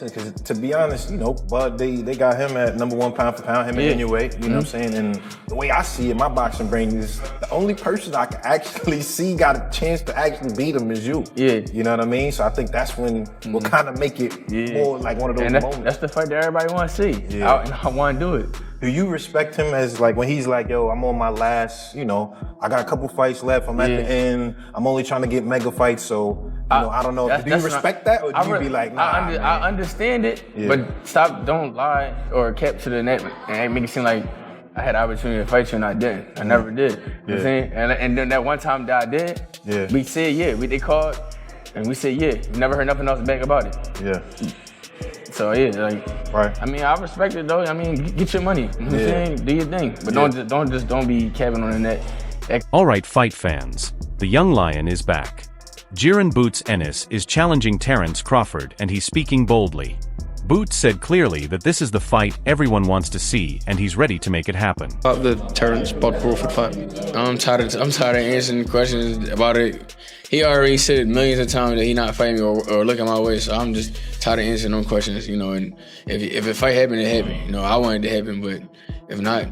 Because to be honest, you know, Bud, they got him at #1 pound for pound, him and Inoue, you know what I'm saying? And the way I see it, my boxing brain is the only person I can actually see got a chance to actually beat him is you. Yeah. You know what I mean? So I think that's when we'll kind of make it more like one of those moments. That's the fight that everybody want to see. Yeah. I want to do it. Do you respect him as like when he's like, yo, I'm on my last, you know, I got a couple fights left, I'm at the end, I'm only trying to get mega fights, so, you know, I don't know. Do you respect that, or do you be like, nah, I understand it, but don't lie or cap to the net and make it seem like I had the opportunity to fight you and I didn't. I never did. You know what I'm saying? And then that one time that I did, we said, they called, and we said, we never heard nothing else back about it. Yeah. So I mean, I respect it though. I mean, get your money. You know what I'm saying? Do your thing, but don't be capping on the net. All right, fight fans, the young lion is back. Jaron "Boots" Ennis is challenging Terence Crawford, and he's speaking boldly. Boots said clearly that this is the fight everyone wants to see, and he's ready to make it happen. About the Terence Crawford fight, I'm tired of answering questions about it. He already said millions of times that he not fighting me or looking my way, so I'm just tired of answering those questions, you know. And if a fight happened, it happened. You know, I wanted it to happen, but if not,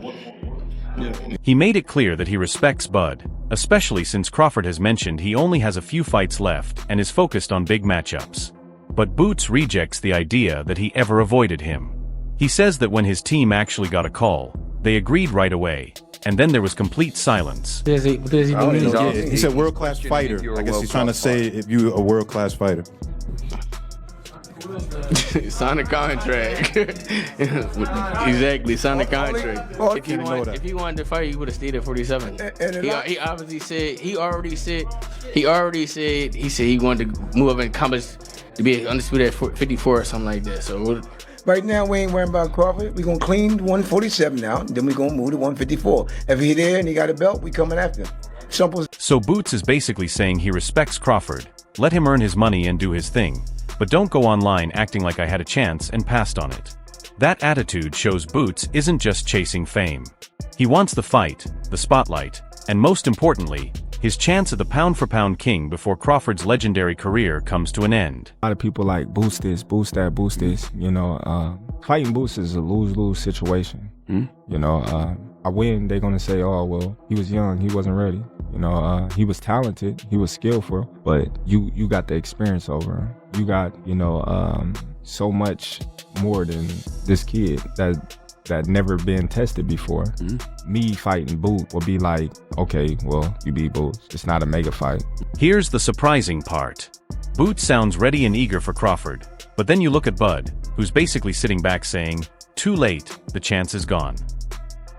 He made it clear that he respects Bud, especially since Crawford has mentioned he only has a few fights left and is focused on big matchups. But Boots rejects the idea that he ever avoided him. He says that when his team actually got a call, they agreed right away, and then there was complete silence. He said world-class fighter. I guess he's trying to say if you're a world-class fighter. sign a contract. Exactly, sign a contract. If he wanted to fight, he would have stayed at 47. He obviously said he wanted to move up and accomplish to be undisputed at 54 or something like that. So right now, we ain't worrying about Crawford. We're going to clean 147 now, then we're going to move to 154. If he's there and he got a belt, we coming after him. Simple. So Boots is basically saying he respects Crawford, let him earn his money and do his thing, but don't go online acting like I had a chance and passed on it. That attitude shows Boots isn't just chasing fame. He wants the fight, the spotlight, and most importantly, his chance at the pound-for-pound king before Crawford's legendary career comes to an end. A lot of people like boost this, boost that, boost this. You know, fighting Boots is a lose-lose situation. You know, I win, they're gonna say, oh, well, he was young, he wasn't ready. You know, he was talented, he was skillful, but you got the experience over him. You got, you know, so much more than this kid that never been tested before. Me fighting Boot will be like, okay, well, you beat Boots. It's not a mega fight. Here's the surprising part. Boot sounds ready and eager for Crawford, but then you look at Bud, who's basically sitting back saying, too late, the chance is gone.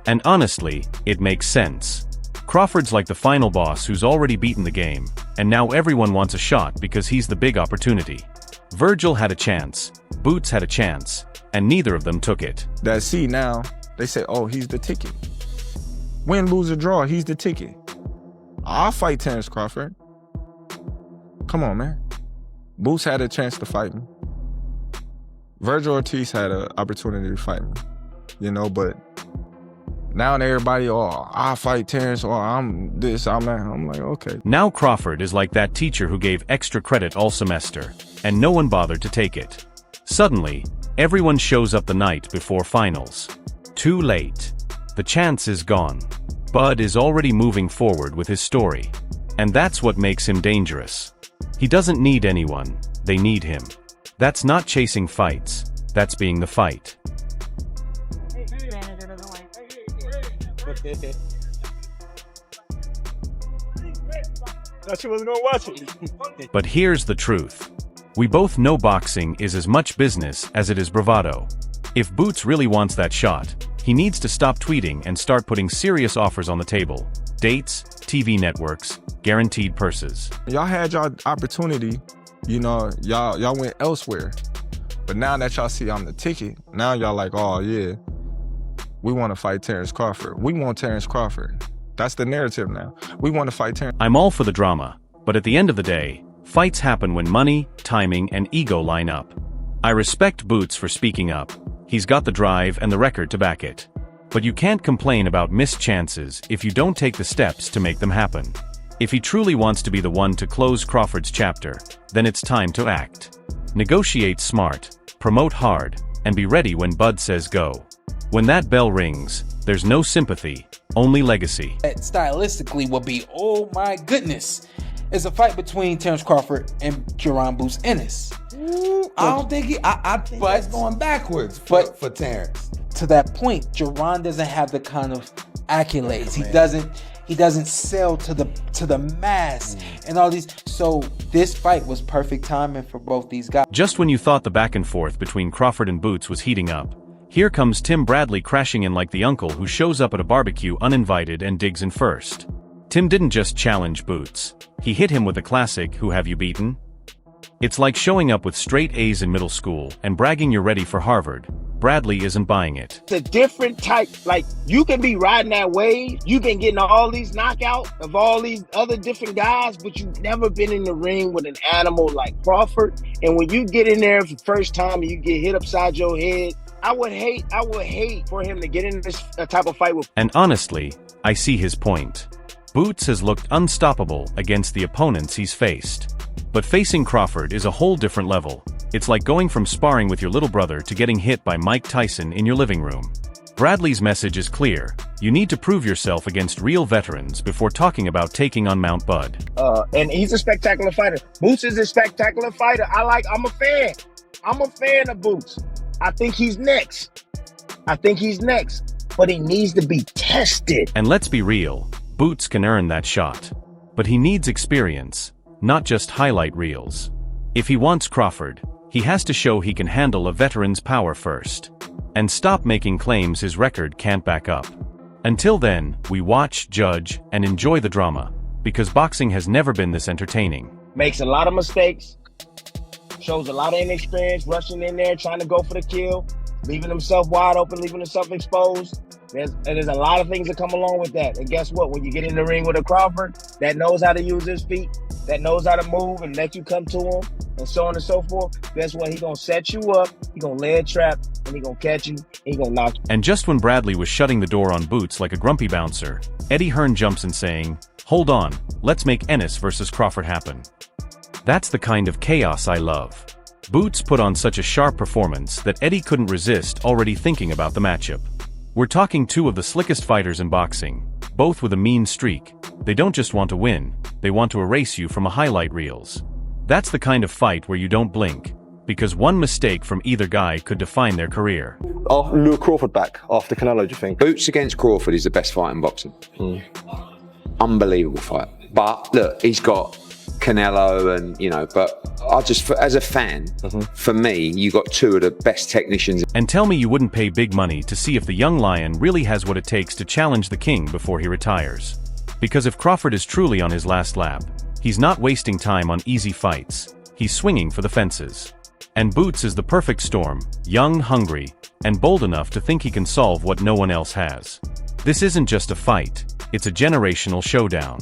And honestly, it makes sense. Crawford's like the final boss who's already beaten the game, and now everyone wants a shot because he's the big opportunity. Virgil had a chance, Boots had a chance, and neither of them took it. That see now, they say, oh, he's the ticket. Win, lose, or draw, he's the ticket. I'll fight Terence Crawford. Come on, man. Boots had a chance to fight me. Virgil Ortiz had an opportunity to fight me. You know, but now everybody, oh, I'll fight Terence, or I'm this, I'm that. I'm like, okay. Now Crawford is like that teacher who gave extra credit all semester, and no one bothered to take it. Suddenly, everyone shows up the night before finals. Too late. The chance is gone. Bud is already moving forward with his story. And that's what makes him dangerous. He doesn't need anyone, they need him. That's not chasing fights, that's being the fight. Thought you wasn't gonna watch it. But here's the truth. We both know boxing is as much business as it is bravado. If Boots really wants that shot, he needs to stop tweeting and start putting serious offers on the table. Dates, TV networks, guaranteed purses. Y'all had y'all opportunity, you know, y'all went elsewhere. But now that y'all see I'm the ticket, now y'all like, oh yeah, we want to fight Terence Crawford. We want Terence Crawford. That's the narrative now. We want to fight Terence. I'm all for the drama, but at the end of the day, fights happen when money, timing, and ego line up. I respect Boots for speaking up. He's got the drive and the record to back it. But you can't complain about missed chances if you don't take the steps to make them happen. If he truly wants to be the one to close Crawford's chapter, then it's time to act. Negotiate smart, promote hard, and be ready when Bud says go. When that bell rings, there's no sympathy, only legacy. That stylistically would be, oh my goodness, it's a fight between Terence Crawford and Jaron Ennis. I don't think I think that's going backwards for Terence. To that point, Jaron doesn't have the kind of accolades. He doesn't sell to the mass and all these. So this fight was perfect timing for both these guys. Just when you thought the back and forth between Crawford and Boots was heating up, here comes Tim Bradley crashing in like the uncle who shows up at a barbecue uninvited and digs in first. Tim didn't just challenge Boots. He hit him with a classic, "Who have you beaten?" It's like showing up with straight A's in middle school and bragging you're ready for Harvard. Bradley isn't buying it. It's a different type. Like, you can be riding that wave. You've been getting all these knockouts of all these other different guys, but you've never been in the ring with an animal like Crawford. And when you get in there for the first time and you get hit upside your head, I would hate for him to get in this type of fight with. And honestly, I see his point. Boots has looked unstoppable against the opponents he's faced. But facing Crawford is a whole different level. It's like going from sparring with your little brother to getting hit by Mike Tyson in your living room. Bradley's message is clear. You need to prove yourself against real veterans before talking about taking on Mount Bud. And he's a spectacular fighter. Boots is a spectacular fighter. I'm a fan. I'm a fan of Boots. I think he's next. But he needs to be tested. And let's be real, Boots can earn that shot. But he needs experience, not just highlight reels. If he wants Crawford, he has to show he can handle a veteran's power first. And stop making claims his record can't back up. Until then, we watch, judge, and enjoy the drama, because boxing has never been this entertaining. Makes a lot of mistakes, shows a lot of inexperience, rushing in there, trying to go for the kill, leaving himself wide open, leaving himself exposed. There's a lot of things that come along with that. And guess what? When you get in the ring with a Crawford that knows how to use his feet, that knows how to move and let you come to him, and so on and so forth, guess what? He's going to set you up, he's going to lay a trap, and he's going to catch you, and he's going to knock you. And just when Bradley was shutting the door on Boots like a grumpy bouncer, Eddie Hearn jumps in saying, "Hold on, let's make Ennis versus Crawford happen." That's the kind of chaos I love. Boots put on such a sharp performance that Eddie couldn't resist already thinking about the matchup. We're talking two of the slickest fighters in boxing, both with a mean streak. They don't just want to win, they want to erase you from a highlight reels. That's the kind of fight where you don't blink, because one mistake from either guy could define their career. I'll lure Crawford back after Canelo, do you think? Boots against Crawford is the best fight in boxing. Unbelievable fight. But look, he's got Canelo and, but I just, as a fan, for me, you got two of the best technicians. And tell me you wouldn't pay big money to see if the young lion really has what it takes to challenge the king before he retires. Because if Crawford is truly on his last lap, he's not wasting time on easy fights, he's swinging for the fences. And Boots is the perfect storm, young, hungry, and bold enough to think he can solve what no one else has. This isn't just a fight, it's a generational showdown.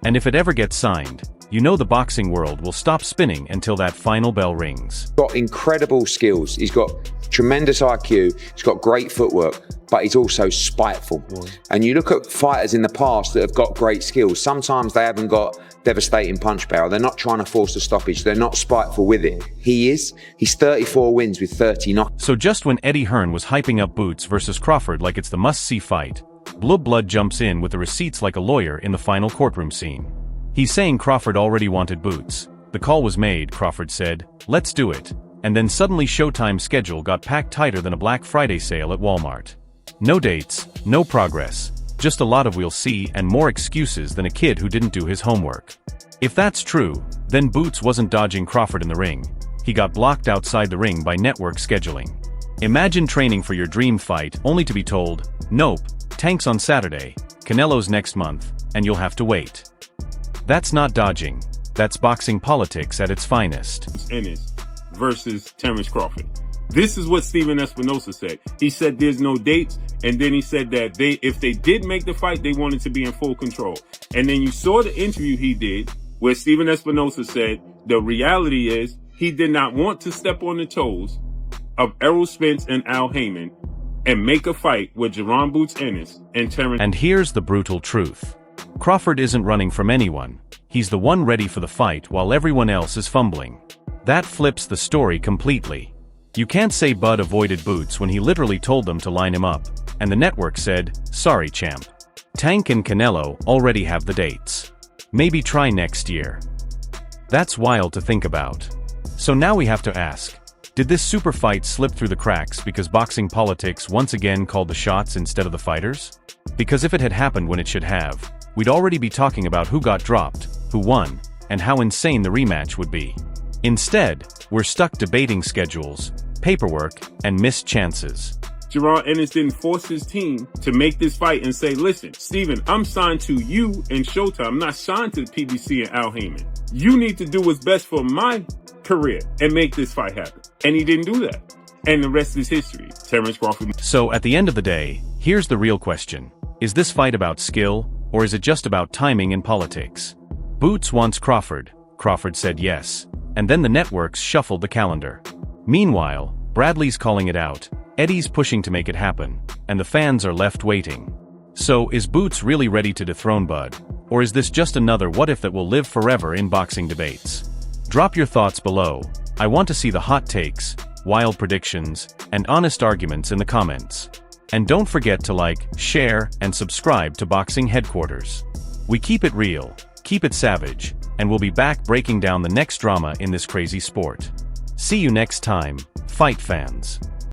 And if it ever gets signed, you know the boxing world will stop spinning until that final bell rings. He's got incredible skills, he's got tremendous IQ, he's got great footwork, but he's also spiteful. And you look at fighters in the past that have got great skills, sometimes they haven't got devastating punch power, they're not trying to force a stoppage, they're not spiteful with it. He is. He's 34 wins with 30 knockouts. So just when Eddie Hearn was hyping up Boots versus Crawford like it's the must-see fight, Blue Blood jumps in with the receipts like a lawyer in the final courtroom scene. He's saying Crawford already wanted Boots. The call was made, Crawford said, "Let's do it." And then suddenly Showtime's schedule got packed tighter than a Black Friday sale at Walmart. No dates, no progress, just a lot of "we'll see" and more excuses than a kid who didn't do his homework. If that's true, then Boots wasn't dodging Crawford in the ring. He got blocked outside the ring by network scheduling. Imagine training for your dream fight only to be told, "Nope, Tank's on Saturday, Canelo's next month, and you'll have to wait." That's not dodging. That's boxing politics at its finest. Ennis versus Terence Crawford. This is what Steven Espinosa said. He said there's no dates, and then he said that if they did make the fight, they wanted to be in full control. And then you saw the interview he did, where Steven Espinosa said the reality is he did not want to step on the toes of Errol Spence and Al Heyman and make a fight with Jaron Ennis and Terence. And here's the brutal truth. Crawford isn't running from anyone. He's the one ready for the fight while everyone else is fumbling. That flips the story completely. You can't say Bud avoided Boots when he literally told them to line him up, and the network said, sorry champ. Tank and Canelo already have the dates. Maybe try next year. That's wild to think about. So now we have to ask, did this super fight slip through the cracks because boxing politics once again called the shots instead of the fighters? Because if it had happened when it should have, we'd already be talking about who got dropped, who won, and how insane the rematch would be. Instead, we're stuck debating schedules, paperwork, and missed chances. Jaron Ennis didn't force his team to make this fight and say, listen, Steven, I'm signed to you and Showtime. I'm not signed to the PBC and Al Heyman. You need to do what's best for my career and make this fight happen. And he didn't do that. And the rest is history. Terence Crawford. So at the end of the day, here's the real question. Is this fight about skill, or is it just about timing and politics? Boots wants Crawford. Crawford said yes. And then the networks shuffled the calendar. Meanwhile, Bradley's calling it out, Eddie's pushing to make it happen, and the fans are left waiting. So, is Boots really ready to dethrone Bud? Or is this just another what if that will live forever in boxing debates? Drop your thoughts below. I want to see the hot takes, wild predictions, and honest arguments in the comments. And don't forget to like, share, and subscribe to Boxing Headquarters. We keep it real, keep it savage, and we'll be back breaking down the next drama in this crazy sport. See you next time, fight fans.